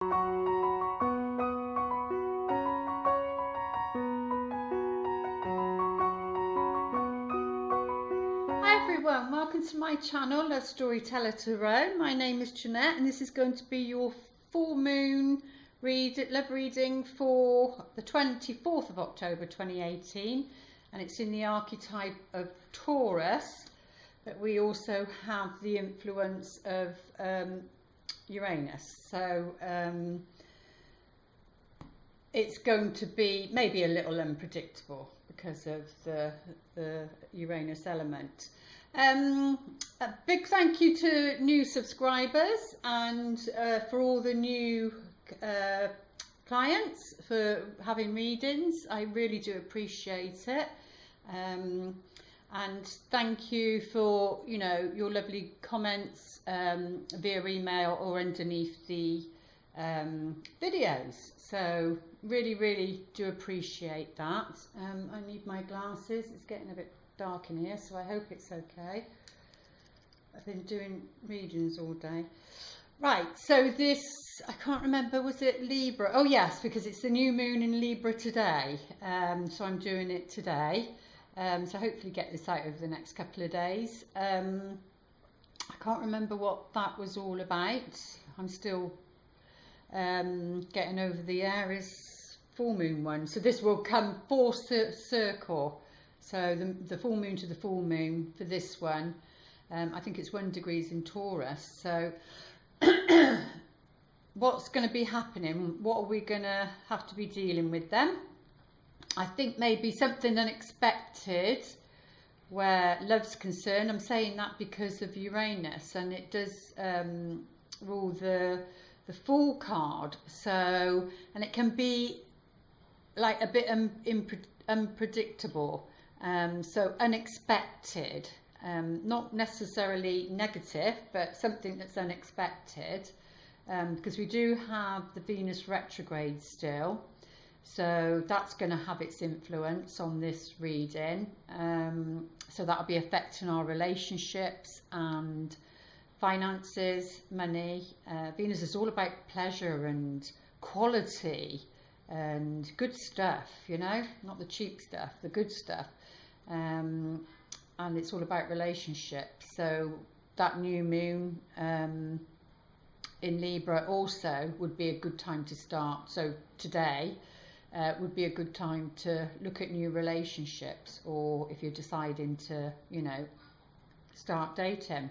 Hi everyone, welcome to my channel, Love Storyteller Tarot. My name is Jeanette and this is going to be your full moon love reading for the 24th of October 2018, and it's in the archetype of Taurus, but we also have the influence of Uranus. So it's going to be maybe a little unpredictable because of the Uranus element. A big thank you to new subscribers and for all the new clients for having readings. I really do appreciate it. And thank you for, you know, your lovely comments via email or underneath the videos. So really do appreciate that. I need my glasses, it's getting a bit dark in here, so I hope it's okay. I've been doing readings all day. Right, so this, I can't remember, was it Libra? Oh yes, because it's the new moon in Libra today, so I'm doing it today. So hopefully get this out over the next couple of days. I can't remember what that was all about. I'm still getting over the Aries full moon one. So this will come full circle. So the full moon to the full moon for this one. I think it's 1 degree in Taurus. So what's going to be happening? What are we going to have to be dealing with then? I think maybe something unexpected where love's concerned. I'm saying that because of Uranus, and it does rule the Fool card. So, and it can be like a bit unpredictable. So unexpected, not necessarily negative, but something that's unexpected, because we do have the Venus retrograde still, so that's going to have its influence on this reading. So that'll be affecting our relationships and finances, money. Venus is all about pleasure and quality and good stuff, you know, not the cheap stuff, the good stuff. And it's all about relationships. So that new moon in Libra also would be a good time to start. So today would be a good time to look at new relationships, or if you're deciding to, you know, start dating.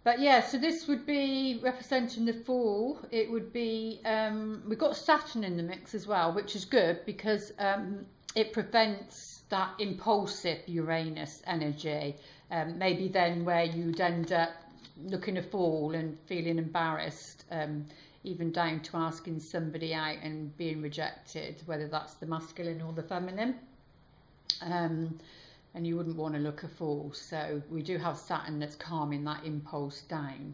But yeah, so this would be representing the Fool. It would be, we've got Saturn in the mix as well, which is good because it prevents that impulsive Uranus energy. Maybe then where you'd end up looking a fool and feeling embarrassed, even down to asking somebody out and being rejected, whether that's the masculine or the feminine. And you wouldn't want to look a fool. So we do have Saturn that's calming that impulse down,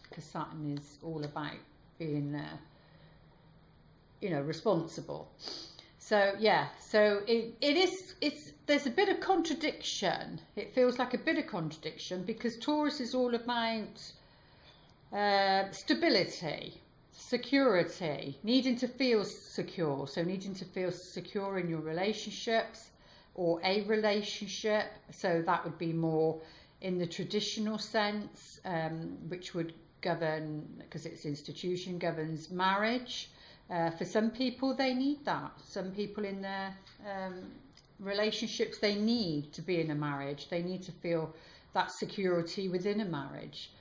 because Saturn is all about being, you know, responsible. So yeah, so there's a bit of contradiction. It feels like a bit of contradiction because Taurus is all about stability, security, needing to feel secure. So needing to feel secure in your relationships or a relationship. So that would be more in the traditional sense, which would govern, because it's institution, governs marriage. For some people, they need that. Some people in their relationships, they need to be in a marriage. They need to feel that security within a marriage.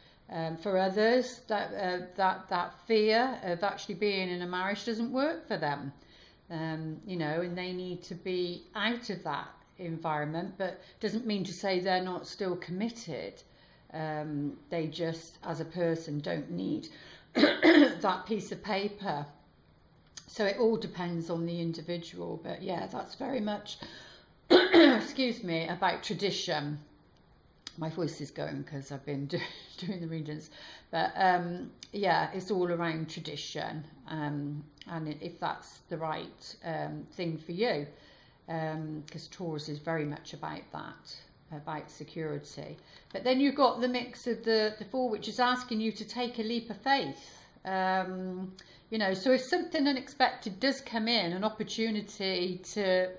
For others, that fear of actually being in a marriage doesn't work for them. You know, and they need to be out of that environment, but doesn't mean to say they're not still committed. They just, as a person, don't need that piece of paper. So it all depends on the individual, but yeah, that's very much, excuse me, about tradition. My voice is going because I've been doing the readings, but yeah, it's all around tradition, and if that's the right thing for you, because Taurus is very much about that, about security. But then you've got the mix of the Fool, which is asking you to take a leap of faith. You know, so if something unexpected does come in, an opportunity to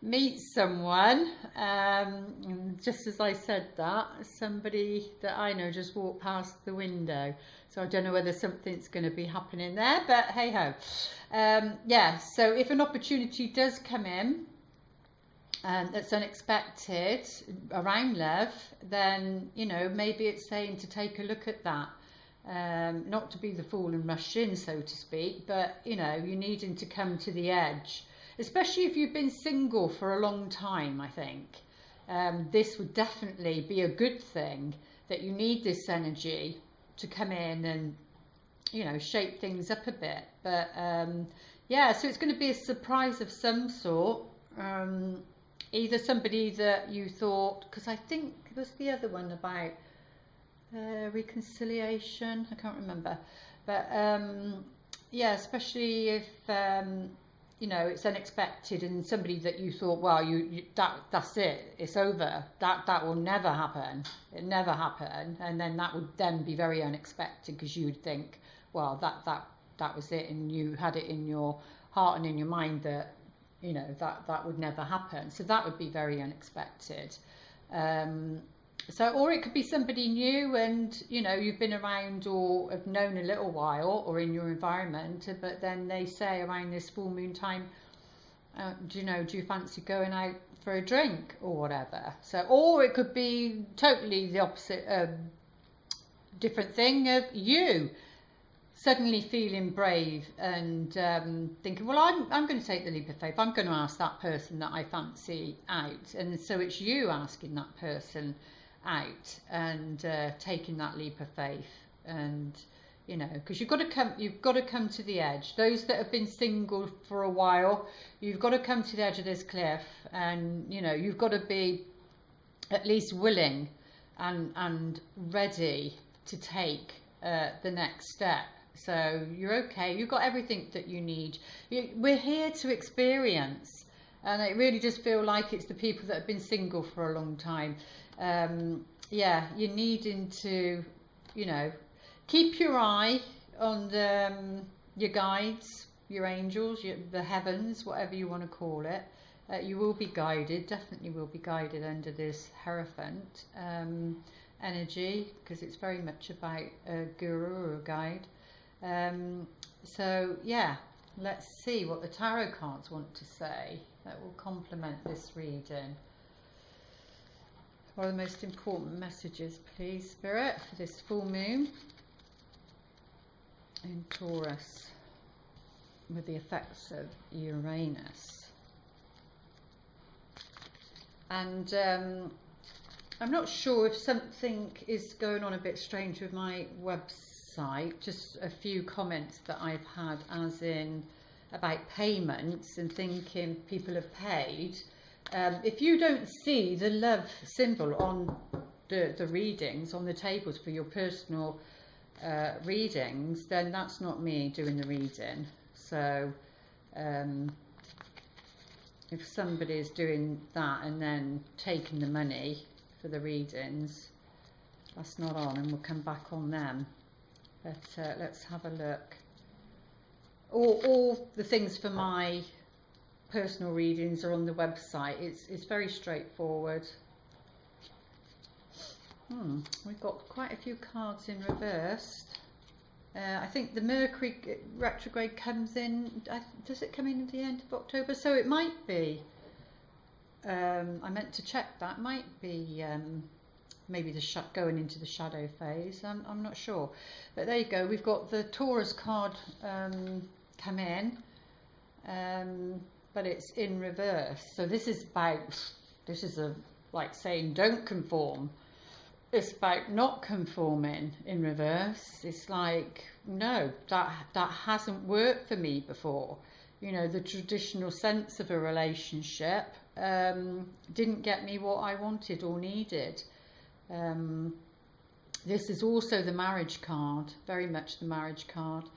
meet someone, just as I said that, somebody that I know just walked past the window. So I don't know whether something's going to be happening there, but hey ho. Yeah, so if an opportunity does come in, that's unexpected around love, then, you know, maybe it's saying to take a look at that. Not to be the fool and rush in, so to speak, but, you know, you needing to come to the edge, especially if you've been single for a long time. I think this would definitely be a good thing, that you need this energy to come in and, you know, shape things up a bit. But yeah, so it's going to be a surprise of some sort. Either somebody that you thought, because I think there's the other one about reconciliation, I can't remember, but yeah, especially if you know, it's unexpected and somebody that you thought, well, that's it, it's over, that will never happen, it never happened, and then that would then be very unexpected, because you would think, well, that was it, and you had it in your heart and in your mind that, you know, that would never happen. So that would be very unexpected. So, or it could be somebody new, and, you know, you've been around or have known a little while, or in your environment, but then they say around this full moon time, do you fancy going out for a drink or whatever? So, or it could be totally the opposite, different thing of you suddenly feeling brave and thinking, well, I'm going to take the leap of faith. I'm going to ask that person that I fancy out. And so it's you asking that person out and taking that leap of faith. And, you know, because you've got to come to the edge. Those that have been single for a while, you've got to come to the edge of this cliff, and, you know, you've got to be at least willing and ready to take the next step. So you're okay, you've got everything that you need. We're here to experience, and I really just feel like it's the people that have been single for a long time. Yeah, you're needing to, you know, keep your eye on your guides, your angels, the heavens, whatever you want to call it. You will be guided, definitely will be guided under this Hierophant energy, because it's very much about a guru or a guide. So yeah, let's see what the tarot cards want to say that will complement this reading. What are the most important messages, please, Spirit, for this full moon in Taurus with the effects of Uranus? And I'm not sure if something is going on a bit strange with my website. Just a few comments that I've had, as in about payments and thinking people have paid. If you don't see the love symbol on the readings, on the tables for your personal readings, then that's not me doing the reading. So if somebody is doing that and then taking the money for the readings, that's not on, and we'll come back on them. But let's have a look. All the things for my personal readings are on the website. It's very straightforward. We've got quite a few cards in reverse. I think the Mercury retrograde comes in, does it come in at the end of October? So it might be, I meant to check that, might be maybe going into the shadow phase. I'm not sure, but there you go. We've got the Taurus card come in, but it's in reverse. So this is like saying don't conform. It's about not conforming in reverse. It's like, no, that hasn't worked for me before. You know, the traditional sense of a relationship didn't get me what I wanted or needed. This is also the marriage card, very much the marriage card,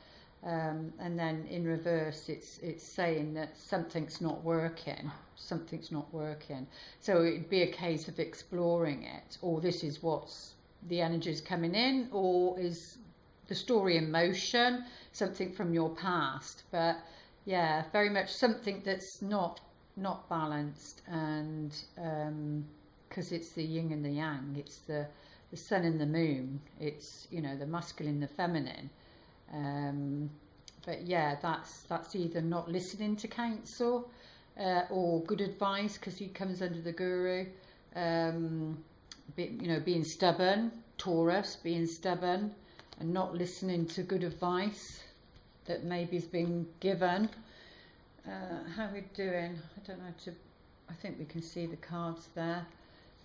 and then in reverse it's saying that something's not working, so it'd be a case of exploring it, or this is what's the energy is coming in, or is the story in motion, something from your past. But yeah, very much something that's not balanced, and because it's the yin and the yang, it's the sun and the moon, it's, you know, the masculine, the feminine. But yeah, that's either not listening to counsel or good advice, because he comes under the guru. You know, being stubborn, Taurus, being stubborn and not listening to good advice that maybe has been given. How are we doing? I don't know. I think we can see the cards there.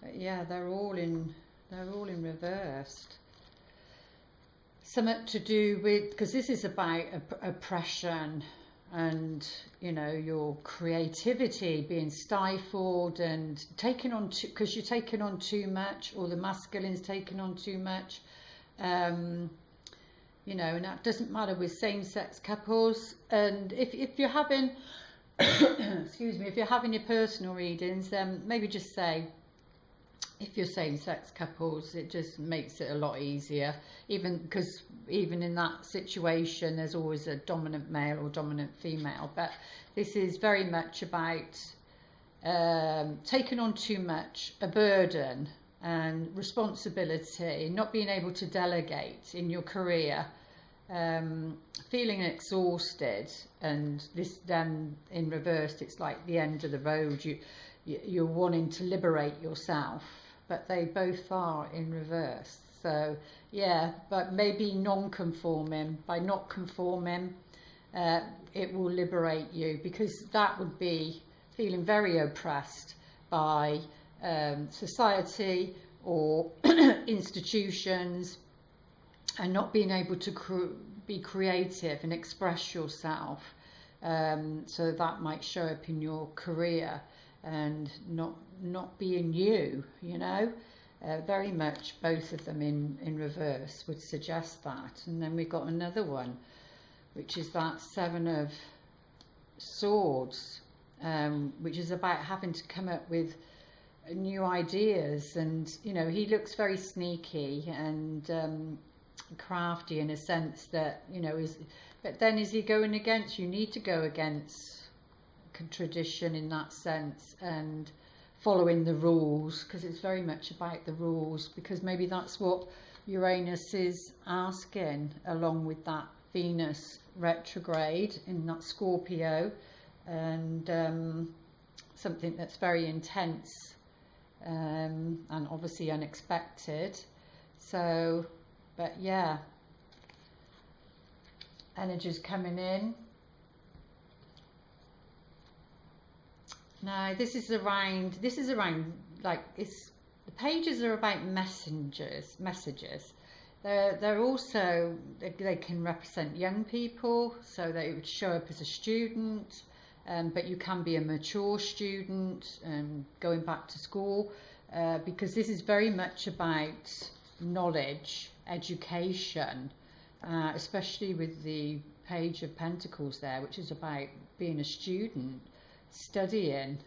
But yeah, they're all in reversed. Something to do with, because this is about oppression and, you know, your creativity being stifled and taken on, because you're taking on too much, or the masculine's taken on too much. You know, and that doesn't matter with same-sex couples. And if you're having, excuse me, if you're having your personal readings, then maybe just say, if you're same-sex couples, it just makes it a lot easier. Even because even in that situation, there's always a dominant male or dominant female. But this is very much about taking on too much, a burden and responsibility, not being able to delegate in your career, feeling exhausted. And this then in reverse, it's like the end of the road. You're wanting to liberate yourself, but they both are in reverse. So yeah, but maybe non-conforming. By not conforming, it will liberate you, because that would be feeling very oppressed by society or institutions, and not being able to be creative and express yourself. So that might show up in your career, and not being you, you know. Very much both of them in reverse would suggest that. And then we've got another one, which is that Seven of Swords, which is about having to come up with new ideas. And, you know, he looks very sneaky and crafty in a sense that, you know, but then is he going against, you need to go against tradition in that sense, and following the rules, because it's very much about the rules, because maybe that's what Uranus is asking, along with that Venus retrograde in that Scorpio, and something that's very intense and obviously unexpected. So, but yeah, energies coming in. Now this is around like, it's, the pages are about messages. They're also, they can represent young people, so they would show up as a student, but you can be a mature student going back to school, because this is very much about knowledge, education, especially with the Page of Pentacles there, which is about being a student, studying,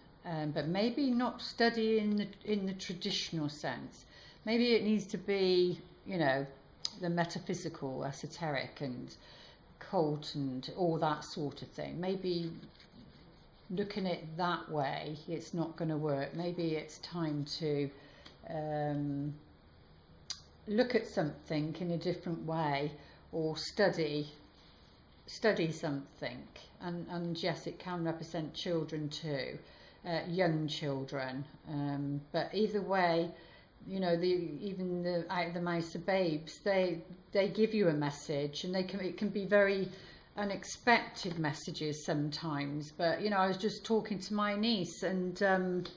but maybe not studying in the traditional sense. Maybe it needs to be, you know, the metaphysical, esoteric and cult and all that sort of thing. Maybe looking at it that way, it's not going to work. Maybe it's time to look at something in a different way, or study something. And yes, it can represent children too, young children, but either way, you know, even the out of the mouths of babes, they give you a message, and it can be very unexpected messages sometimes. But you know, I was just talking to my niece, and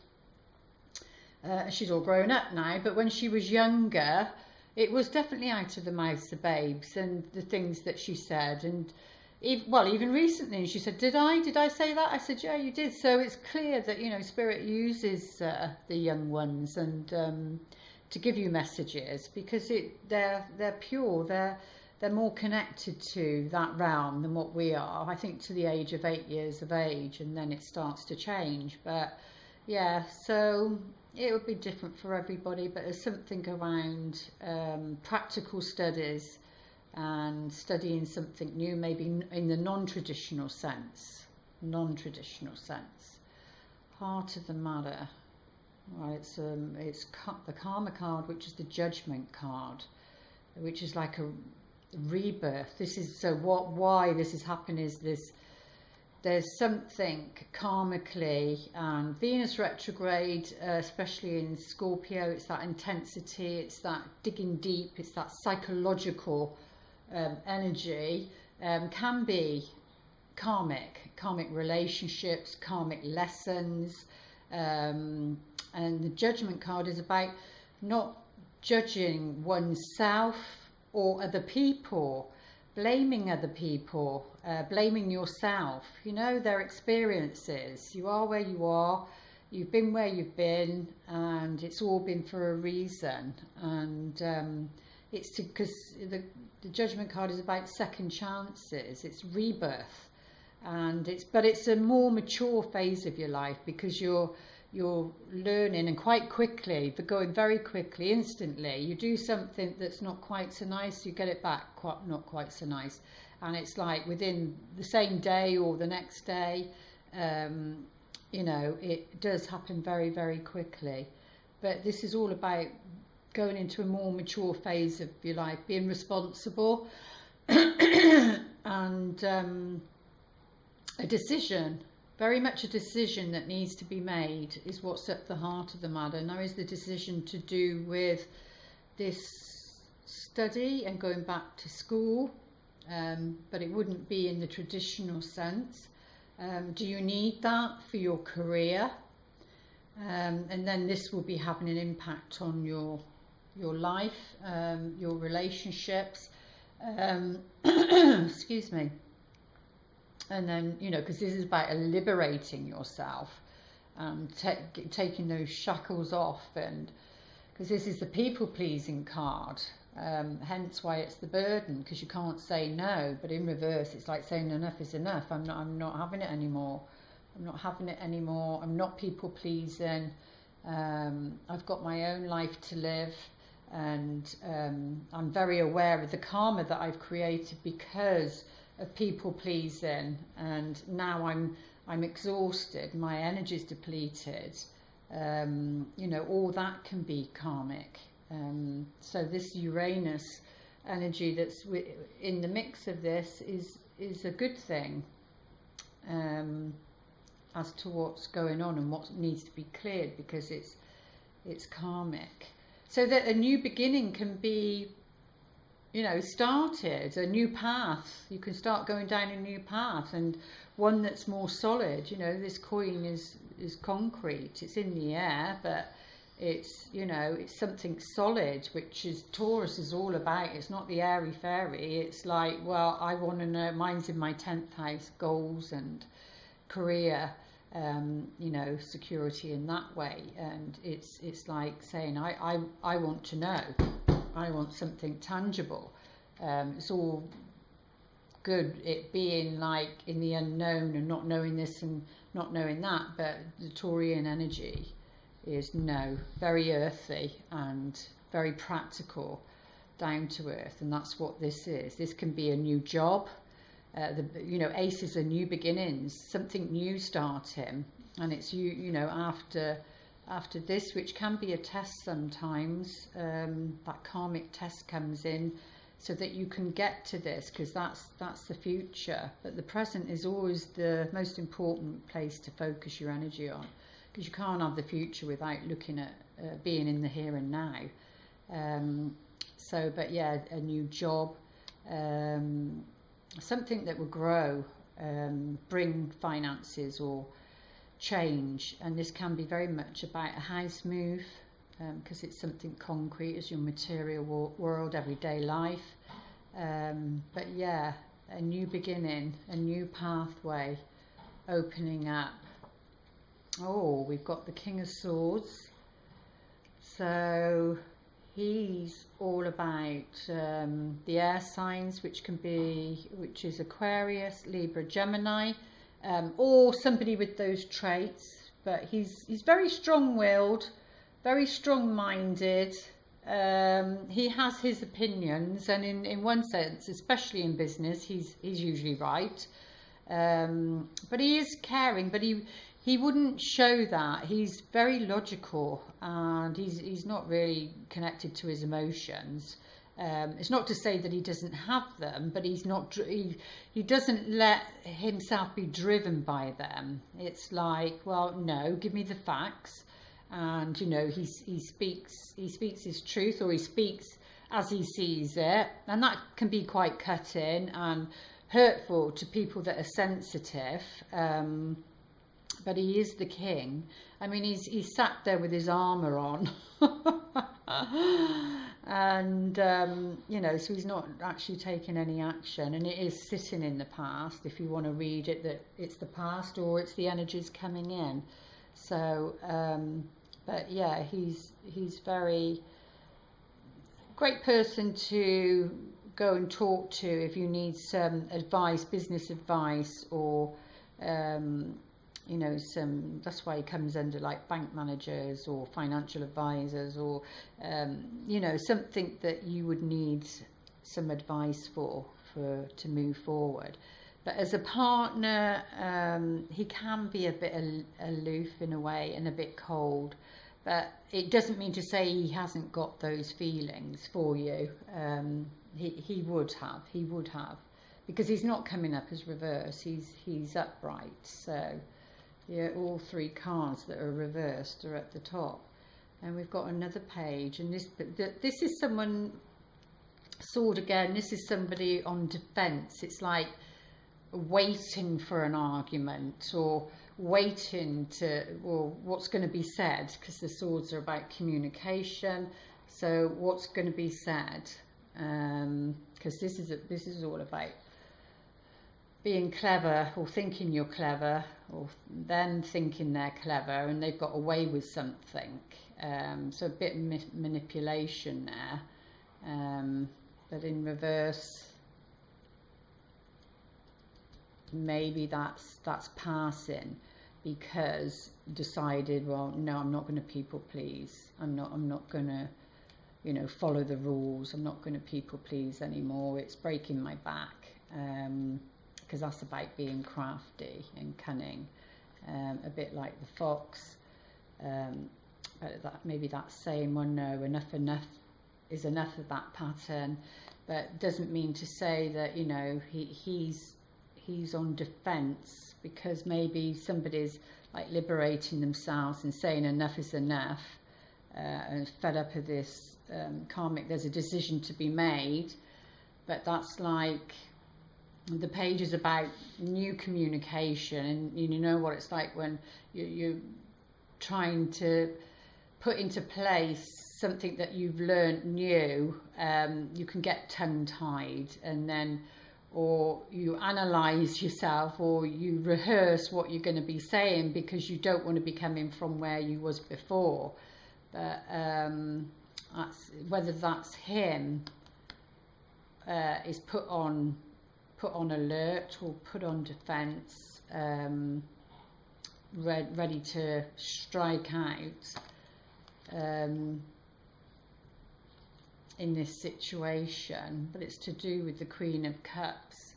she's all grown up now, but when she was younger, it was definitely out of the mouths of babes, and the things that she said. And even recently, she said, did I say that? I said, yeah, you did. So it's clear that, you know, Spirit uses the young ones, and to give you messages, because they're pure, they're more connected to that realm than what we are. I think to the age of 8 years of age, and then it starts to change. But yeah, so it would be different for everybody, but there's something around practical studies, and studying something new, maybe in the non-traditional sense. Non-traditional sense. Heart of the matter. Well, it's the Karma card, which is the Judgment card, which is like a rebirth. This is why this is happening is this. There's something karmically, and Venus retrograde, especially in Scorpio, it's that intensity, it's that digging deep, it's that psychological energy, can be karmic relationships, karmic lessons, and the Judgment card is about not judging oneself or other people, blaming other people, blaming yourself, you know, their experiences. You are where you are, you've been where you've been, and it's all been for a reason. And it's because the Judgment card is about second chances, it's rebirth, and it's a more mature phase of your life, because you're learning, and quite quickly, but going very quickly, instantly, you do something that's not quite so nice, you get it back not quite so nice, and it's like within the same day or the next day. You know, it does happen very, very quickly. But this is all about going into a more mature phase of your life, being responsible, and a decision. Very much a decision that needs to be made is what's at the heart of the matter. Now is the decision to do with this study and going back to school, but it wouldn't be in the traditional sense. Do you need that for your career? And then this will be having an impact on your life, your relationships, excuse me. And then, you know, because this is about liberating yourself, taking those shackles off, and because this is the people-pleasing card, hence why it's the burden, because you can't say no. But in reverse, it's like saying enough is enough. I'm not having it anymore. I'm not having it anymore. I'm not people-pleasing. I've got my own life to live, and I'm very aware of the karma that I've created because of people pleasing, and now I'm exhausted, my energy's depleted. You know, all that can be karmic. So this Uranus energy that's in the mix of this is a good thing, as to what's going on and what needs to be cleared, because it's karmic. So that a new beginning can be, you know, started, a new path. You can start going down a new path, and one that's more solid. You know, this coin is concrete. It's in the air, but it's, you know, it's something solid, which is Taurus is all about. It's not the airy fairy. It's like, well, I want to know. Mine's in my 10th house, goals and career. You know, security in that way, and it's like saying, I want to know. I want something tangible. It's all good, it being like in the unknown and not knowing this and not knowing that, but the Taurian energy is very earthy and very practical, down to earth, and that's what this is. This can be a new job. You know, aces are new beginnings, something new starting, and it's you know, after this, which can be a test sometimes, that karmic test comes in so that you can get to this, because that's the future. But the present is always the most important place to focus your energy on, because you can't have the future without looking at being in the here and now. So, but yeah, a new job, something that will grow, bring finances or change, and this can be very much about a house move, because it's something concrete as your material world, everyday life. But yeah, a new beginning, a new pathway opening up. Oh, we've got the King of Swords. So he's all about the air signs, which is Aquarius, Libra, Gemini, or somebody with those traits. But he's very strong-willed, very strong-minded, he has his opinions, and in one sense, especially in business, he's usually right. But he is caring, but he wouldn't show that. He's very logical, and he's not really connected to his emotions. It's not to say that he doesn't have them, but he's not. He doesn't let himself be driven by them. It's like, well, no, give me the facts, and you know, he speaks his truth, or he speaks as he sees it, and that can be quite cutting and hurtful to people that are sensitive. But he is the king. I mean, he's sat there with his armour on. And you know, so he's not actually taking any action, and it is sitting in the past. If you want to read it, that it's the past or it's the energies coming in. So but yeah, he's very great person to go and talk to if you need some advice, business advice, or you know, that's why he comes under like bank managers or financial advisors, or you know, something that you would need some advice for to move forward. But as a partner, he can be a bit aloof in a way, and a bit cold, but it doesn't mean to say he hasn't got those feelings for you. He would have, because he's not coming up as reverse, he's upright. So yeah, all three cards that are reversed are at the top, and we've got another page, and this is someone, sword again, this is somebody on defense. It's like waiting for an argument, or waiting to, or what's going to be said, because the swords are about communication. So what's going to be said, because this is all about being clever, or thinking you're clever, or then thinking they're clever and they've got away with something. So a bit of manipulation there, but in reverse, maybe that's passing, because decided, well, no, I'm not going to people please. I'm not going to, you know, follow the rules. I'm not going to people please anymore. It's breaking my back. Because that's about being crafty and cunning, a bit like the fox. But maybe that same one, no, enough is enough of that pattern. But doesn't mean to say that, you know, he's on defense, because maybe somebody's like liberating themselves and saying enough is enough, and fed up of this karmic. There's a decision to be made, but that's like, the page is about new communication, and you know what it's like when you're trying to put into place something that you've learned new. You can get tongue-tied, and then, or you analyze yourself, or you rehearse what you're going to be saying, because you don't want to be coming from where you was before. But whether that's him is put on alert, or put on defense, ready to strike out in this situation. But it's to do with the Queen of Cups,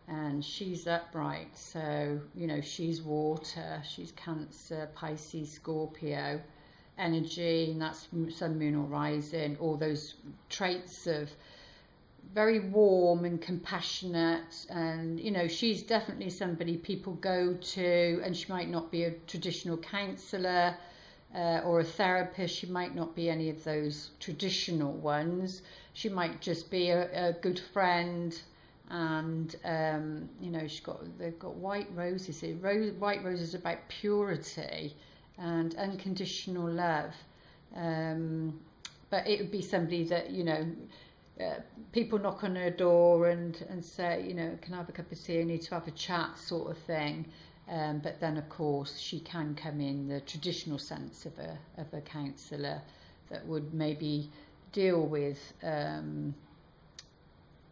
and she's upright, so you know, she's water, she's Cancer, Pisces, Scorpio energy, and that's Sun, Moon or Rising. All those traits of very warm and compassionate, and you know, she's definitely somebody people go to, and she might not be a traditional counsellor or a therapist. She might not be any of those traditional ones. She might just be a good friend, and you know, they've got white roses here. White roses are about purity and unconditional love, but it would be somebody that, you know, people knock on her door and say, you know, can I have a cup of tea? I need to have a chat, sort of thing. But then, of course, she can come in the traditional sense of a counsellor that would maybe deal with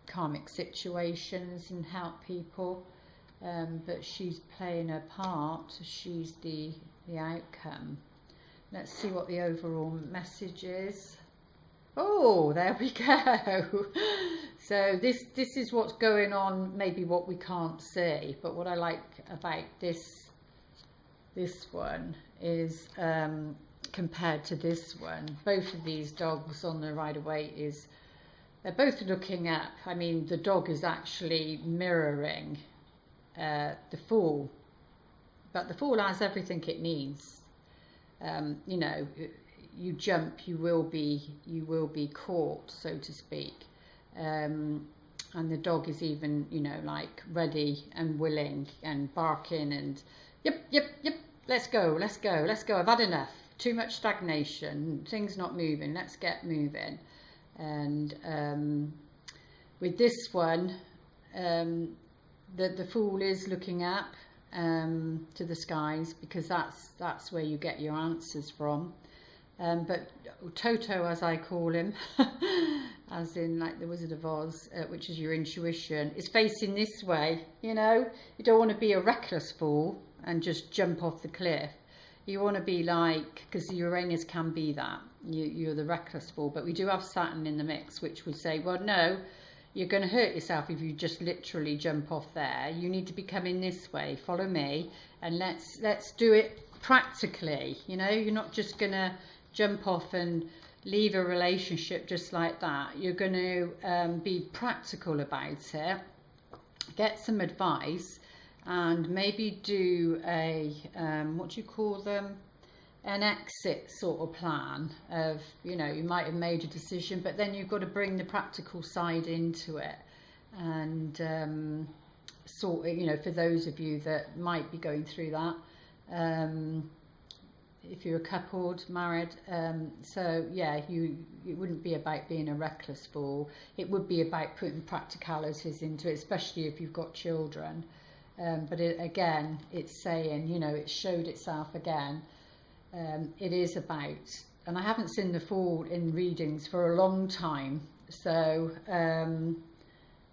karmic situations and help people. But she's playing her part. She's the outcome. Let's see what the overall message is. Oh, there we go. So this is what's going on, maybe what we can't see, but what I like about this one is compared to this one, both of these dogs on the Rider-Waite is, they're both looking up. I mean, the dog is actually mirroring the fool, but the fool has everything it needs. You know, you jump, you will be caught, so to speak. And the dog is even, you know, like ready and willing and barking and yep, let's go, I've had enough, too much stagnation, things not moving, let's get moving. And with this one, the fool is looking up to the skies, because that's where you get your answers from. But Toto, as I call him, as in like the Wizard of Oz, which is your intuition, is facing this way. You know, you don't want to be a reckless fool and just jump off the cliff. You want to be like, because Uranus can be that, you're the reckless fool, but we do have Saturn in the mix, which would say, well, no, you're going to hurt yourself if you just literally jump off there. You need to be coming this way, follow me, and let's do it practically. You know, you're not just going to jump off and leave a relationship just like that. You're going to be practical about it, get some advice, and maybe do a what do you call them, an exit sort of plan of, you know, you might have made a decision, but then you've got to bring the practical side into it. And sort of, you know, for those of you that might be going through that, if you're coupled, married, so yeah, it wouldn't be about being a reckless fool. It would be about putting practicalities into it, especially if you've got children. But again, it's saying, you know, it showed itself again. It is about, and I haven't seen the Fool in readings for a long time, so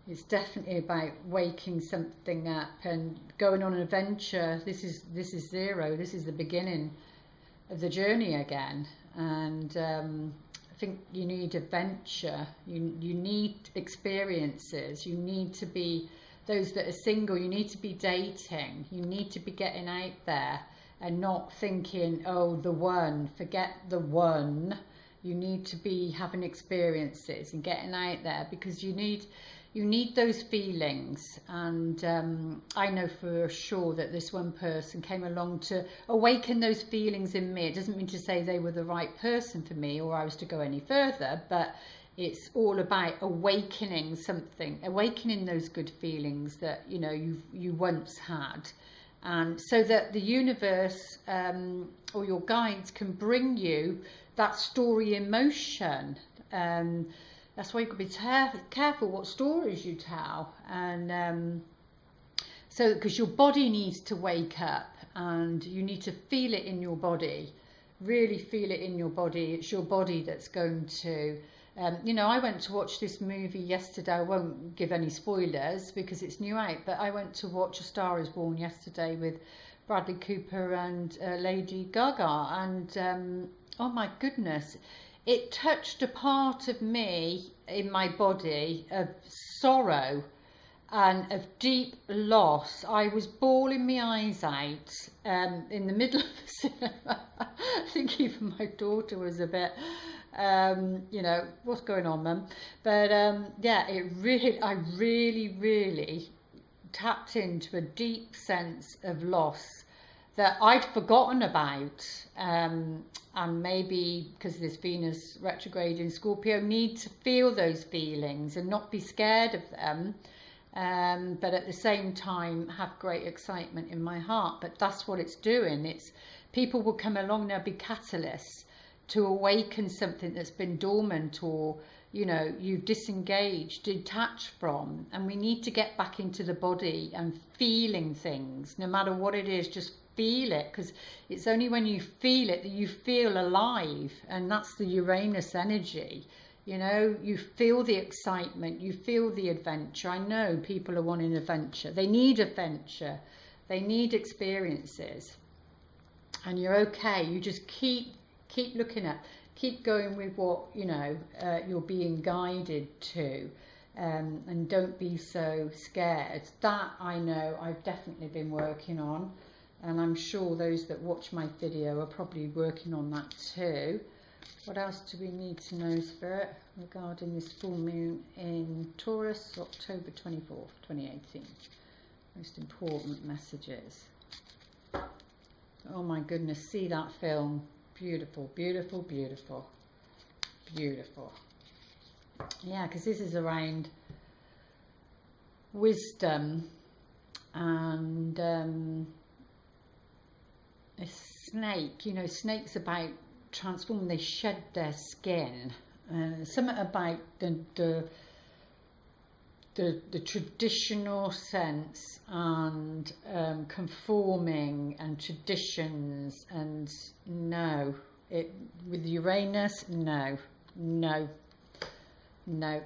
it's definitely about waking something up and going on an adventure. This is zero. This is the beginning of the journey again, and I think you need adventure. You need experiences. You need to be, those that are single, you need to be dating. You need to be getting out there and not thinking, oh, the one, forget the one. You need to be having experiences and getting out there, because you need those feelings. And I know for sure that this one person came along to awaken those feelings in me. It doesn't mean to say they were the right person for me or I was to go any further, but it's all about awakening something, awakening those good feelings that, you know, you once had. And so that the universe or your guides can bring you that story in motion. That's why you've got to be careful what stories you tell. And so, because your body needs to wake up and you need to feel it in your body, really feel it in your body. It's your body that's going to, you know, I went to watch this movie yesterday. I won't give any spoilers because it's new out, but I went to watch A Star Is Born yesterday with Bradley Cooper and Lady Gaga, and oh my goodness, it touched a part of me in my body of sorrow and of deep loss. I was bawling my eyes out in the middle of the cinema. I think even my daughter was a bit, you know, what's going on, Mum? But yeah, I really tapped into a deep sense of loss that I'd forgotten about, and maybe because this Venus retrograde in Scorpio, need to feel those feelings and not be scared of them, but at the same time have great excitement in my heart. But that's what it's doing. It's, people will come along, they'll be catalysts to awaken something that's been dormant, or, you know, you've disengaged, detached from. And we need to get back into the body and feeling things, no matter what it is. Just feel it, because it's only when you feel it that you feel alive. And that's the Uranus energy. You know, you feel the excitement, you feel the adventure. I know people are wanting adventure. They need adventure. They need experiences. And you're okay. You just keep looking up. keep going with what, you know, you're being guided to, and don't be so scared. That I know I've definitely been working on, and I'm sure those that watch my video are probably working on that too. What else do we need to know, Spirit, regarding this full moon in Taurus, October 24th, 2018? Most important messages. Oh my goodness, see that film. Beautiful, beautiful, beautiful, beautiful. Yeah, because this is around wisdom and a snake. You know, snakes about transforming, they shed their skin. Something about the traditional sense and conforming and traditions, and no, with Uranus, no,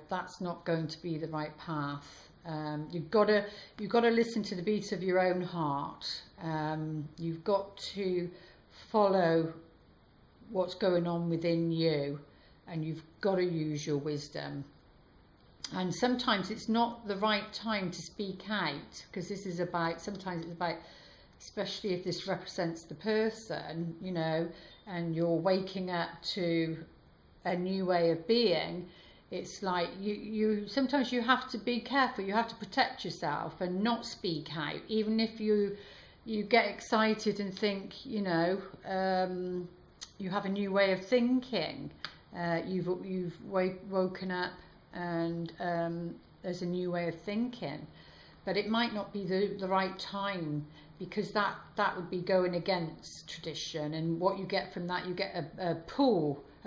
that's not going to be the right path. You've got to listen to the beat of your own heart. You've got to follow what's going on within you, and you've got to use your wisdom. And sometimes it's not the right time to speak out, because this is about, sometimes it's about, especially if this represents the person, you know, and you're waking up to a new way of being. It's like you sometimes you have to be careful, you have to protect yourself and not speak out, even if you get excited and think, you know, you have a new way of thinking. You've woken up and there's a new way of thinking, but it might not be the right time, because that would be going against tradition, and what you get from that, you get a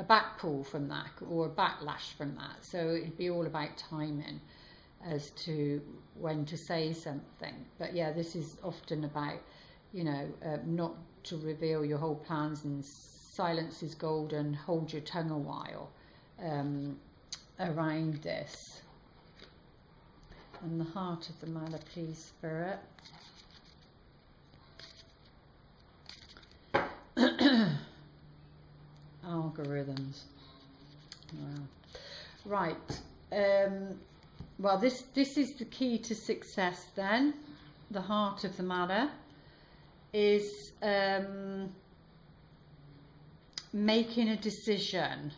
back pull from that, or a backlash from that. So it'd be all about timing as to when to say something. But yeah, this is often about, you know, not to reveal your whole plans, and silence is golden, hold your tongue a while around this. And the heart of the matter, please, Spirit. Algorithms. Wow. Right. Well, this is the key to success then. The heart of the matter is making a decision.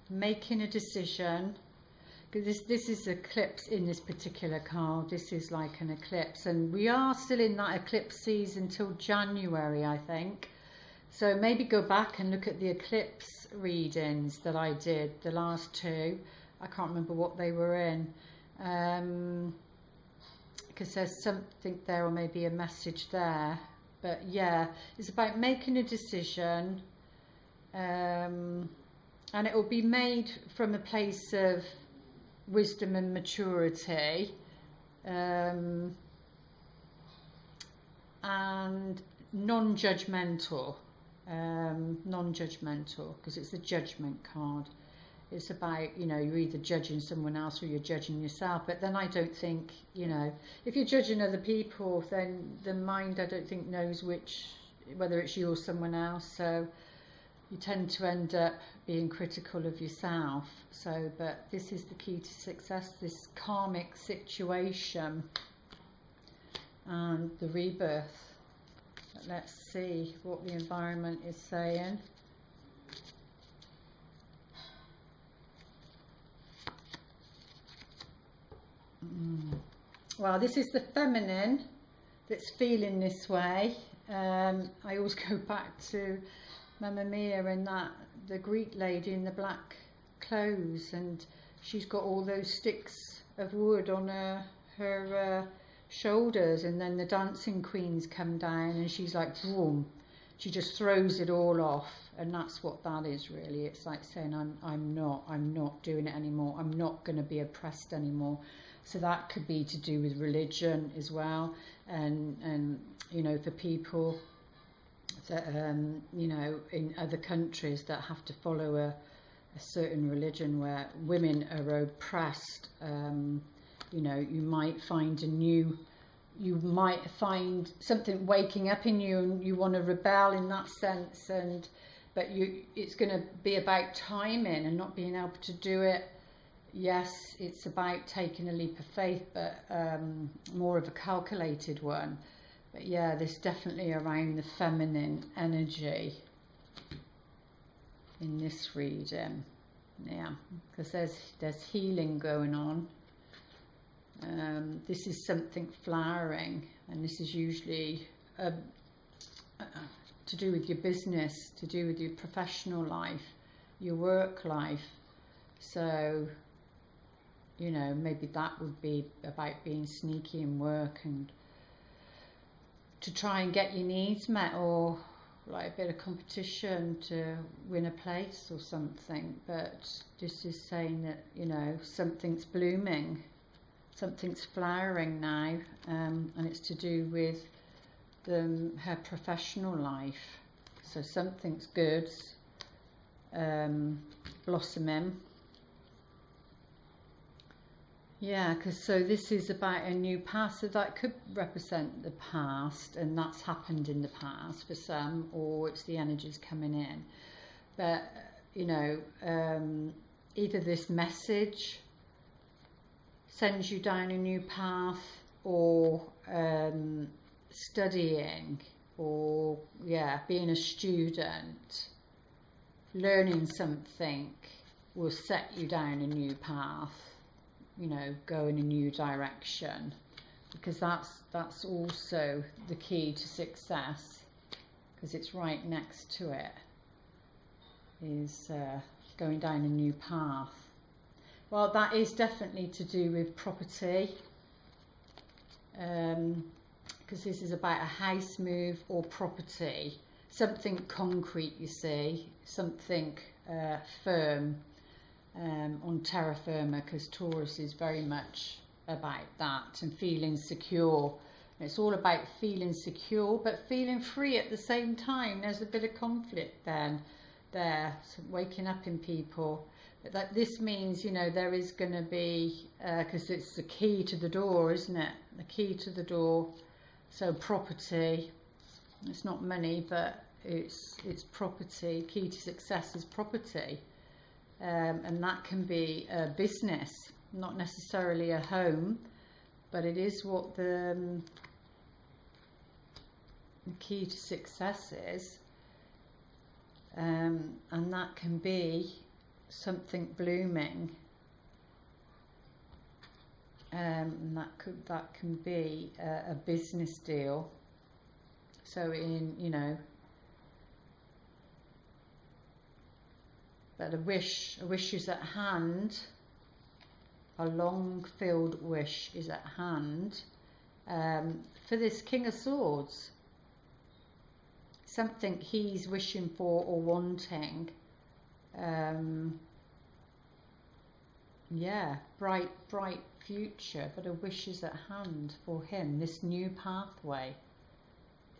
Making a decision. Because this is eclipse in this particular card. This is like an eclipse, and we are still in that eclipse season till January, I think. So maybe go back and look at the eclipse readings that I did, the last two. I can't remember what they were in, because there's something there, or maybe a message there. But yeah, it's about making a decision, and it will be made from a place of wisdom and maturity, and non-judgmental, because it's the judgment card. It's about, you know, you're either judging someone else or you're judging yourself. But then I don't think, you know, if you're judging other people, then the mind, I don't think, knows whether it's you or someone else. So you tend to end up being critical of yourself. So, but this is the key to success, this karmic situation and the rebirth. But let's see what the environment is saying. Well, this is the feminine that's feeling this way. I always go back to Mamma Mia and the Greek lady in the black clothes, and she's got all those sticks of wood on her shoulders, and then the dancing queens come down and she's like, boom, she just throws it all off. And that's what that is really. It's like saying, I'm not doing it anymore. I'm not going to be oppressed anymore. So that could be to do with religion as well, and you know, for people that you know, in other countries that have to follow a certain religion where women are oppressed, you know, you might find something waking up in you, and you want to rebel in that sense, and but it's going to be about timing and not being able to do it. Yes, it's about taking a leap of faith, but more of a calculated one. But yeah, there's definitely around the feminine energy in this reading. Yeah, because there's healing going on. This is something flowering, and this is usually to do with your business, to do with your professional life, your work life. So, you know, maybe that would be about being sneaky in work and to try and get your needs met, or like a bit of competition to win a place or something. But this is saying that, you know, something's blooming, something's flowering now, and it's to do with her professional life. So something's good, blossoming. Yeah, because so this is about a new past, so that could represent the past, and that's happened in the past for some, or it's the energies coming in. But, you know, either this message sends you down a new path, or studying, or, yeah, being a student, learning something will set you down a new path. You know, go in a new direction, because that's also the key to success, because it's right next to it, is going down a new path. Well, that is definitely to do with property, because this is about a house move or property, something concrete, you see, something firm. On terra firma, because Taurus is very much about that and feeling secure. And it's all about feeling secure but feeling free at the same time. There's a bit of conflict then there, so waking up in people. But that this means, you know, there is going to be, because it's the key to the door, isn't it? The key to the door. So property, it's not money, but it's property. Key to success is property. And that can be a business, not necessarily a home, but it is what the key to success is. And that can be something blooming. And that can be a business deal. So in, you know, but a wish is at hand, a long-filled wish is at hand, for this King of Swords. Something he's wishing for or wanting. Yeah, bright future, but a wish is at hand for him, this new pathway,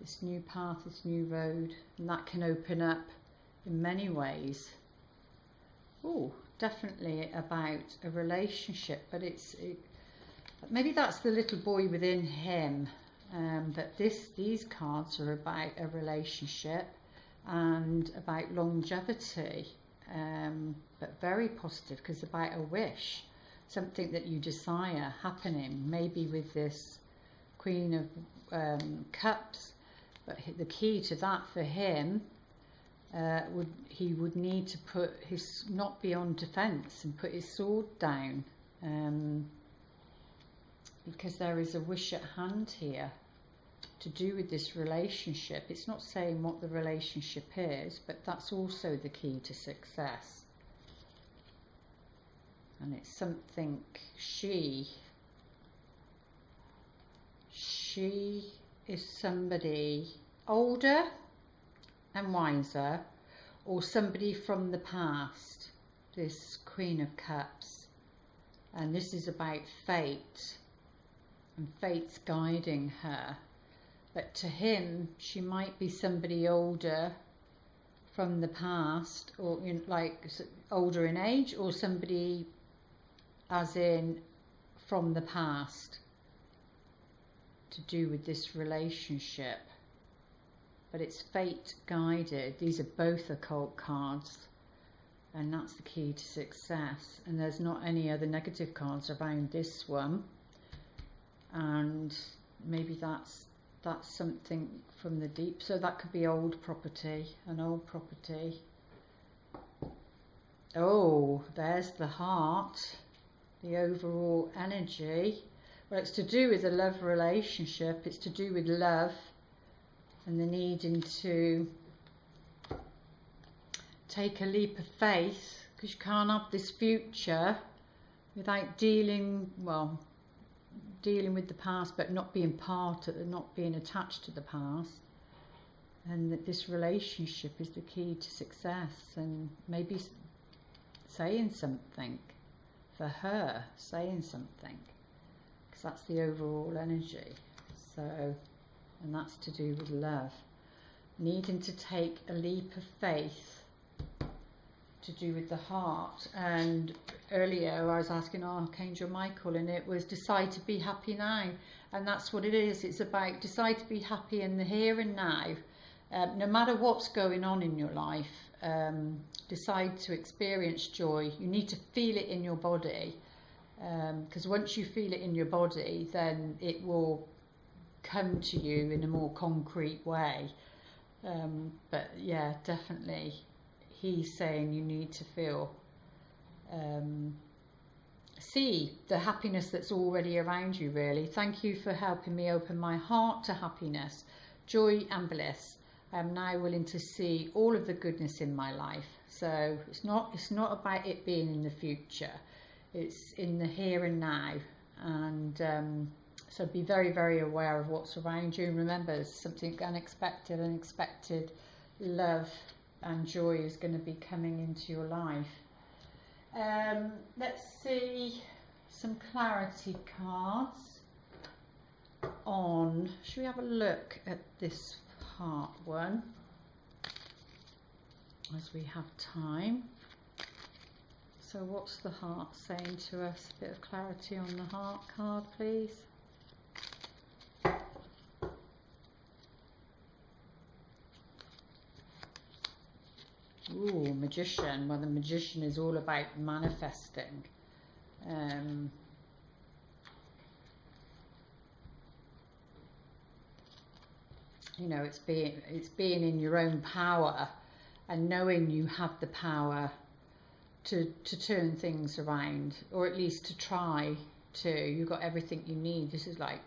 this new path, this new road, and that can open up in many ways. Oh, definitely about a relationship, but maybe that's the little boy within him. But these cards are about a relationship and about longevity, but very positive, because about a wish, something that you desire happening, maybe with this Queen of Cups. But the key to that for him, he would need to not be on defence and put his sword down, because there is a wish at hand here to do with this relationship. It's not saying what the relationship is, but that's also the key to success. And it's something she is somebody older and wiser, or somebody from the past, this Queen of Cups. And this is about fate, and fate's guiding her. But to him, she might be somebody older from the past, or like older in age, or somebody as in from the past, to do with this relationship. but it's fate guided. These are both occult cards, and that's the key to success. And there's not any other negative cards around this one, and maybe that's something from the deep. So that could be old property, an old property. Oh, there's the heart, the overall energy. Well, it's to do with a love relationship. It's to do with love and the needing to take a leap of faith, because you can't have this future without dealing with the past, but not being not being attached to the past. And that this relationship is the key to success, and maybe saying something for her, saying something, because that's the overall energy. So, and that's to do with love, needing to take a leap of faith, to do with the heart. And earlier I was asking Archangel Michael, and it was decide to be happy now, and that's what it is. It's about decide to be happy in the here and now, no matter what's going on in your life. Decide to experience joy. You need to feel it in your body, because once you feel it in your body, then it will come to you in a more concrete way. But yeah, definitely he's saying you need to feel, see the happiness that's already around you, really. Thank you for helping me open my heart to happiness, joy and bliss. I am now willing to see all of the goodness in my life. So it's not about it being in the future, it's in the here and now. And so be very, very aware of what's around you. And remember, something unexpected love and joy is going to be coming into your life. Let's see some clarity cards on, should we have a look at this heart one as we have time? So what's the heart saying to us? A bit of clarity on the heart card, please. Ooh, Magician. Well, the Magician is all about manifesting. You know, it's being in your own power, and knowing you have the power to turn things around, or at least to try to. You've got everything you need. This is like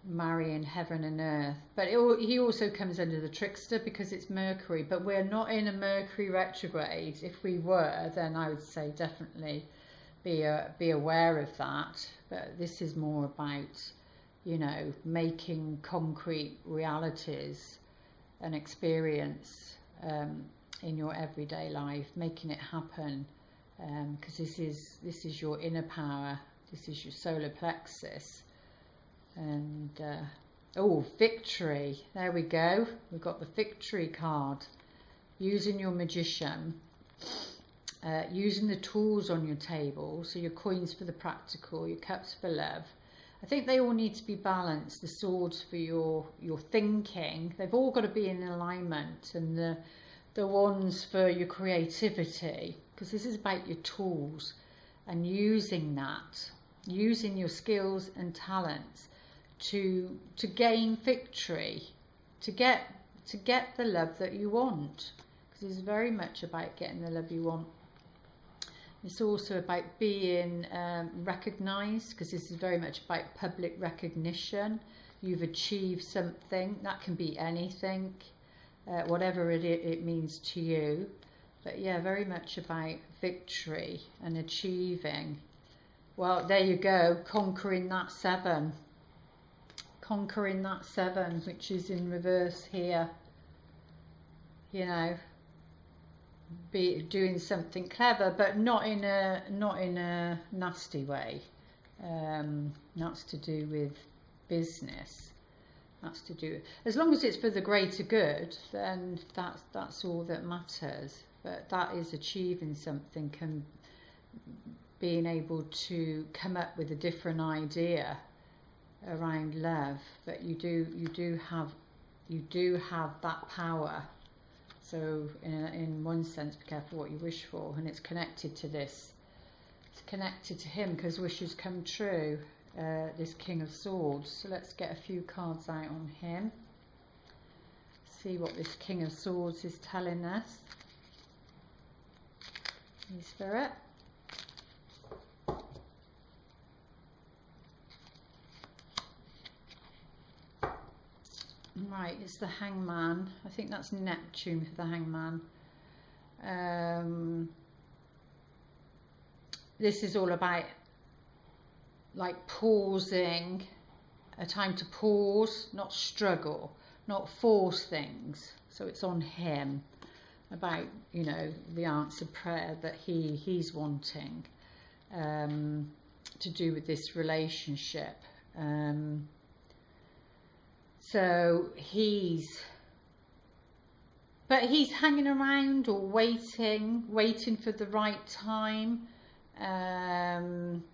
marrying heaven and earth. But he also comes under the trickster, because it's Mercury, but we're not in a Mercury retrograde. If we were, then I would say definitely be aware of that. But this is more about, you know, making concrete realities an experience in your everyday life, making it happen, because this is your inner power. This is your solar plexus. And oh, victory, there we go, we've got the victory card. Using your Magician, using the tools on your table, so your coins for the practical, your cups for love. I think they all need to be balanced. The swords for your thinking, they've all got to be in alignment, and the wands for your creativity, because this is about your tools and using that, using your skills and talents to gain victory, to get the love that you want, because it's very much about getting the love you want. It's also about being recognised, because this is very much about public recognition. You've achieved something. That can be anything, whatever it means to you. But yeah, very much about victory and achieving. Well, there you go, conquering that 7. Conquering that 7, which is in reverse here. You know, be doing something clever, but not in a nasty way. That's to do with business. That's to do, as long as it's for the greater good, then that's all that matters. But that is achieving something, and being able to come up with a different idea around love. But you do have you do have that power. So in one sense, be careful what you wish for, and it's connected to this. It's connected to him because wishes come true. This King of Swords. So let's get a few cards out on him. See what this King of Swords is telling us. Holy Spirit. Right, it's the Hangman. I think that's Neptune for the Hangman. This is all about like pausing, a time to pause, not struggle, not force things. So it's on him about, you know, the answered prayer that he's wanting to do with this relationship. So he's hanging around or waiting for the right time.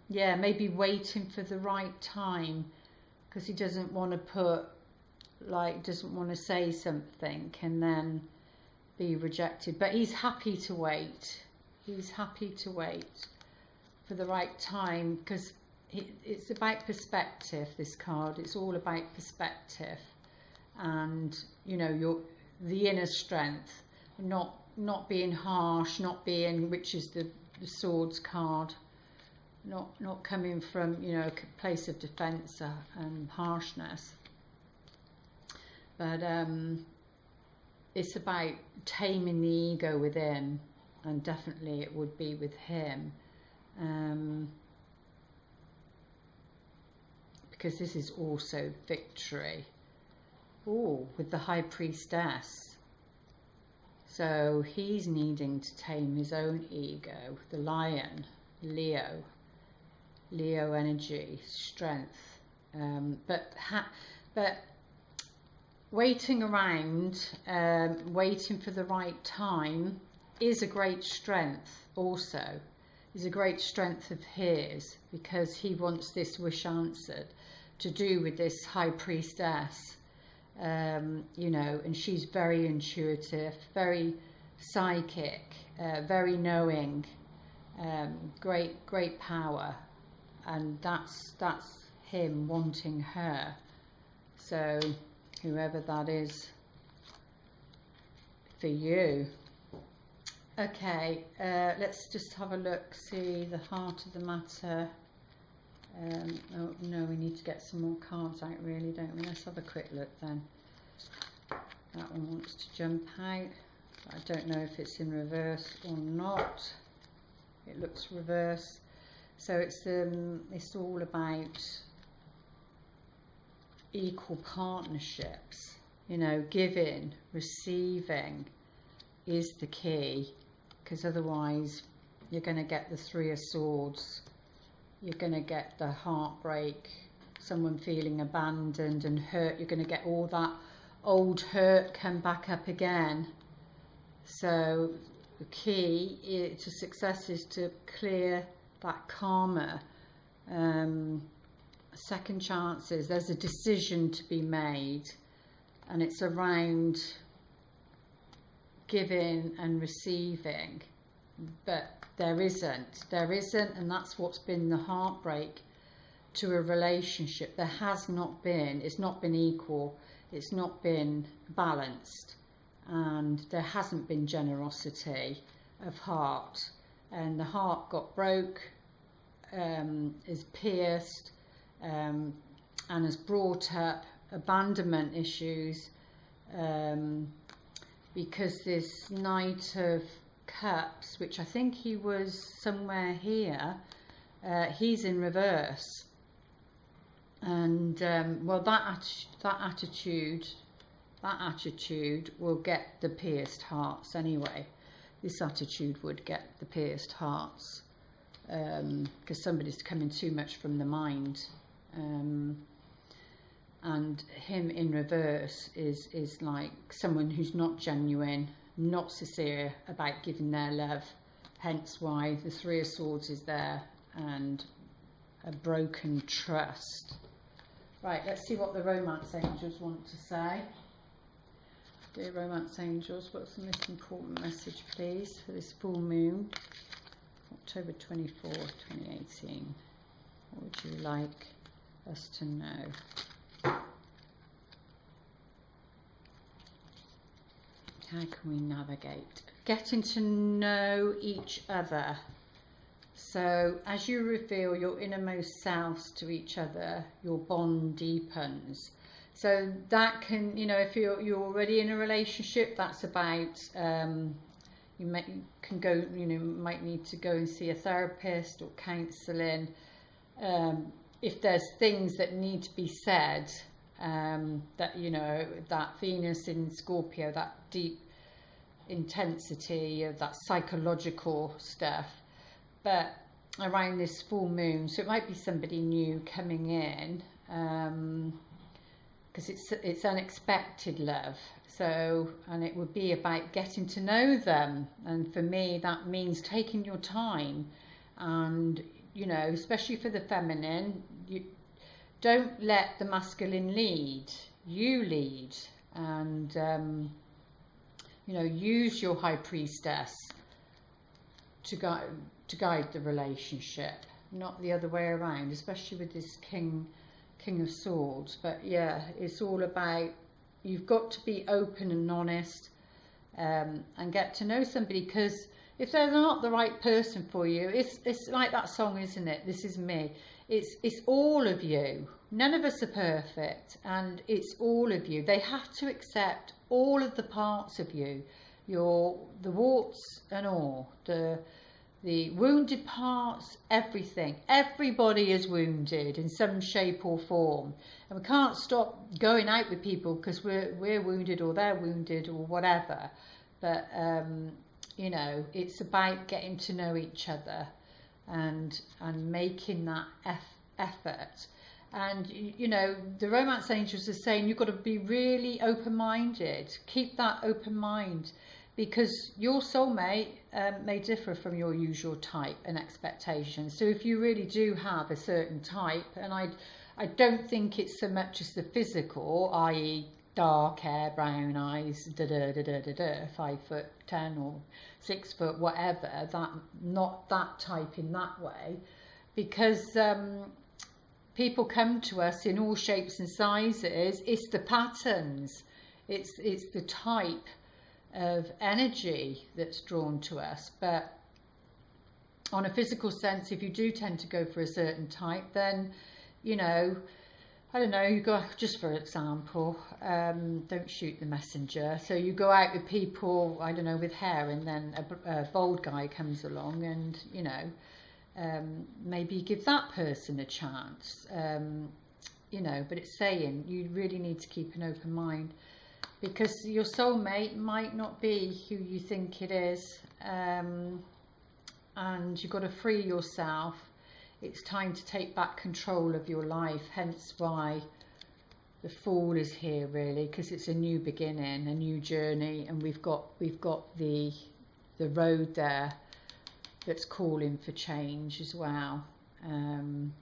Yeah, maybe waiting for the right time because he doesn't want to doesn't want to say something and then be rejected. But he's happy to wait. He's happy to wait for the right time because it's about perspective, this card. It's all about perspective and, you know, the inner strength, not being harsh, not being, which is the Swords card, not coming from, you know, a place of defense and harshness, but it's about taming the ego within, and definitely it would be with him, because this is also victory. Oh, with the High Priestess. So he's needing to tame his own ego. The Lion, Leo energy, strength. But waiting around, waiting for the right time is a great strength also. Is a great strength of his, because he wants this wish answered to do with this High Priestess. You know, and she's very intuitive, very psychic, very knowing, great power, and that's him wanting her. So whoever that is for you. Okay, let's just have a look, see the heart of the matter. Oh no, we need to get some more cards out really, don't we? Let's have a quick look then. That one wants to jump out. I don't know if it's in reverse or not. It looks reverse. So it's all about equal partnerships. You know, giving, receiving is the key, because otherwise you're going to get the Three of Swords. You're going to get the heartbreak, someone feeling abandoned and hurt. You're going to get all that old hurt come back up again. So the key to success is to clear that karma. Second chances, there's a decision to be made, and it's around giving and receiving. But there isn't, and that's what's been the heartbreak to a relationship. There has not been, it's not been equal, it's not been balanced, and there hasn't been generosity of heart, and the heart got broke, is pierced, and has brought up abandonment issues, because this Knight of Cups, which I think he was somewhere here, he's in reverse, and well, that attitude will get the pierced hearts anyway. This attitude would get the pierced hearts, because somebody's coming too much from the mind, and him in reverse is like someone who's not genuine, not sincere about giving their love, hence why the Three of Swords is there, and a broken trust. Right, let's see what the romance angels want to say. Dear Romance Angels, what's the most important message, please, for this full moon, October 24, 2018? What would you like us to know? How can we navigate? Getting to know each other. So as you reveal your innermost selves to each other, your bond deepens. So that can, you know, if you're already in a relationship, that's about, you can go, you know, might need to go and see a therapist or counselling. If there's things that need to be said, that, you know, that Venus in Scorpio, that deep intensity of that psychological stuff, but around this full moon, so it might be somebody new coming in, because it's unexpected love. So, and it would be about getting to know them, and for me that means taking your time, and, you know, especially for the feminine, you don't let the masculine lead, you lead, and you know, use your high priestess to guide the relationship, not the other way around, especially with this King of Swords. But yeah, it's all about, you've got to be open and honest, and get to know somebody, because if they're not the right person for you, it's like that song, isn't it? This Is Me. It's all of you. None of us are perfect, and it's all of you. They have to accept all of the parts of you, the warts and all, the wounded parts, everything. Everybody is wounded in some shape or form, and we can't stop going out with people because we're wounded or they're wounded or whatever. But you know, it's about getting to know each other and making that effort. And, you know, the Romance Angels are saying you've got to be really open-minded. Keep that open mind, because your soulmate may differ from your usual type and expectations. So if you really do have a certain type, and I don't think it's so much as the physical, i.e. dark hair, brown eyes, 5'10" or 6 foot, whatever, that, not that type in that way, because people come to us in all shapes and sizes. It's the patterns, it's the type of energy that's drawn to us. But on a physical sense, if you do tend to go for a certain type, then, you know, I don't know, you go, just for example, don't shoot the messenger. So you go out with people, I don't know, with hair, and then a bold guy comes along, and, you know, maybe give that person a chance, you know. But it's saying you really need to keep an open mind, because your soulmate might not be who you think it is, and you've got to free yourself. It's time to take back control of your life, hence why the Fool is here, really, because it's a new beginning, a new journey, and we've got the road there that's calling for change as well, down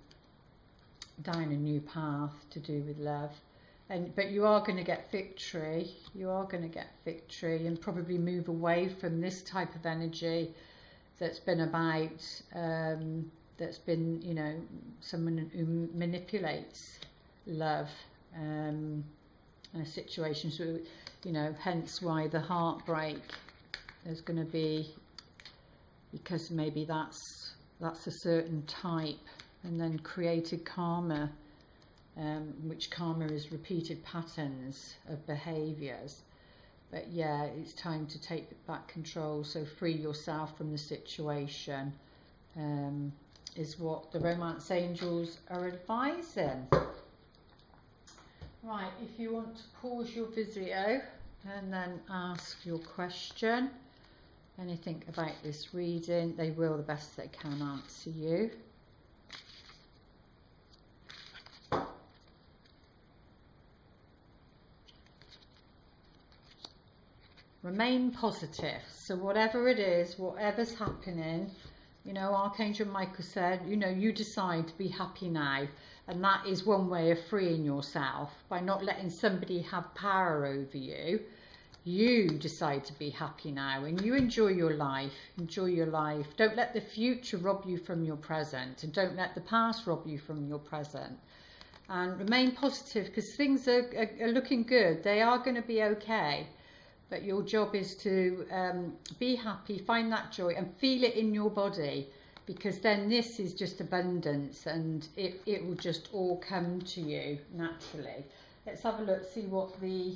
a new path to do with love. But you are going to get victory. You are going to get victory, and probably move away from this type of energy that's been about, that's been, you know, someone who manipulates love, and a situation. So, you know, hence why the heartbreak is going to be, because maybe that's a certain type, and then created karma, which karma is repeated patterns of behaviours. But yeah, it's time to take back control, so free yourself from the situation, is what the Romance Angels are advising. Right, if you want to pause your video and then ask your question, anything about this reading, they will the best they can answer you. Remain positive. So whatever it is, whatever's happening, you know, Archangel Michael said, you know, you decide to be happy now. And that is one way of freeing yourself, by not letting somebody have power over you. You decide to be happy now, and you enjoy your life. Enjoy your life. Don't let the future rob you from your present, and don't let the past rob you from your present. And remain positive, because things are looking good. They are going to be okay. But your job is to be happy, find that joy, and feel it in your body, because then this is just abundance, and it will just all come to you naturally. Let's have a look, see what the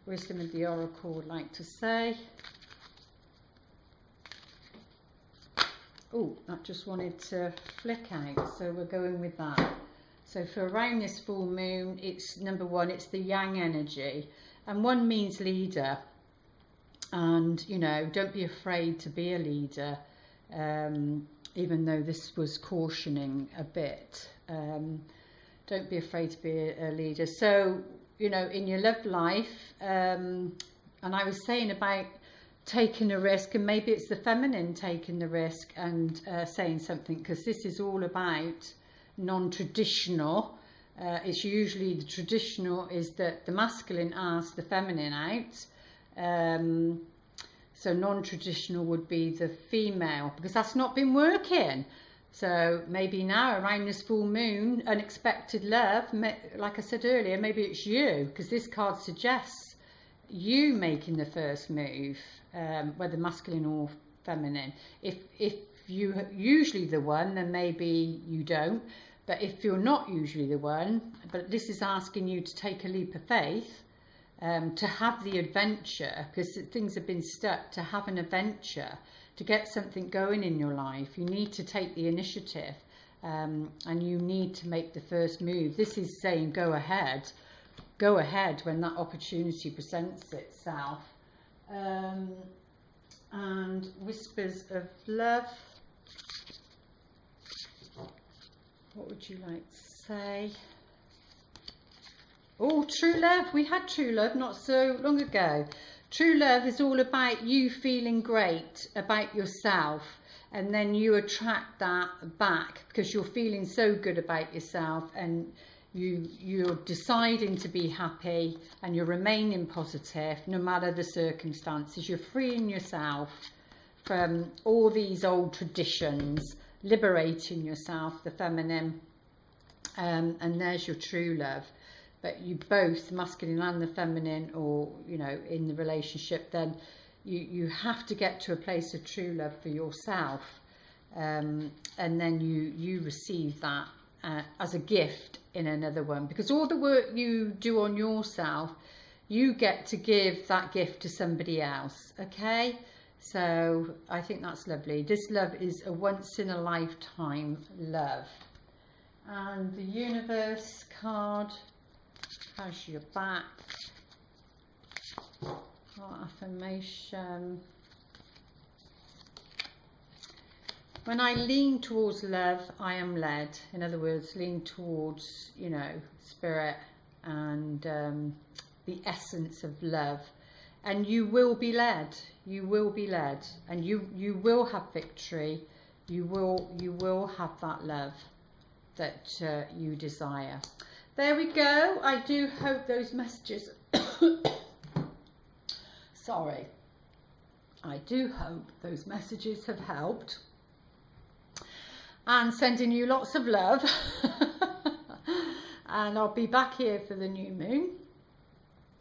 wisdom of the oracle would like to say. Oh, that just wanted to flick out, so we're going with that. So for around this full moon, it's number one, it's the yang energy, and one means leader. And you know, don't be afraid to be a leader, even though this was cautioning a bit. Don't be afraid to be a leader. So you know, in your love life, and I was saying about taking a risk, and maybe it's the feminine taking the risk and saying something, because this is all about non-traditional. It's usually the traditional is that the masculine asks the feminine out. So non-traditional would be the female, because that's not been working. So maybe now around this full moon, unexpected love, like I said earlier, maybe it's you, because this card suggests you making the first move, whether masculine or feminine. If you're usually the one, then maybe you don't. But if you're not usually the one, but this is asking you to take a leap of faith, to have the adventure, because things have been stuck, to have an adventure, to get something going in your life, you need to take the initiative, and you need to make the first move. This is saying go ahead when that opportunity presents itself. And whispers of love. What would you like to say? Oh, true love. We had true love not so long ago. True love is all about you feeling great about yourself, and then you attract that back because you're feeling so good about yourself, and you're deciding to be happy, and you're remaining positive no matter the circumstances. You're freeing yourself from all these old traditions, liberating yourself, the feminine, and there's your true love. But you both, masculine and the feminine, or you know, in the relationship, then you have to get to a place of true love for yourself, and then you receive that as a gift in another one, because all the work you do on yourself, you get to give that gift to somebody else. Okay, so I think that's lovely. This love is a once in a lifetime love. And the universe card has your back. Affirmation. When I lean towards love, I am led. In other words, lean towards, you know, spirit and the essence of love. And you will be led. You will be led, and you will have victory. You will have that love that you desire. There we go. I do hope those messages sorry, I do hope those messages have helped, and sending you lots of love. And I'll be back here for the new moon,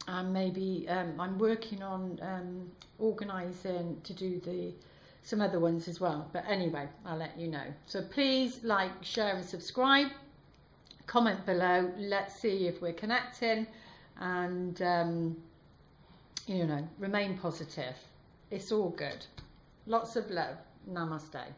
and maybe I'm working on organising to do some other ones as well, but anyway, I'll let you know. So please like, share and subscribe. Comment below. Let's see if we're connecting, and you know, remain positive. It's all good. Lots of love. Namaste.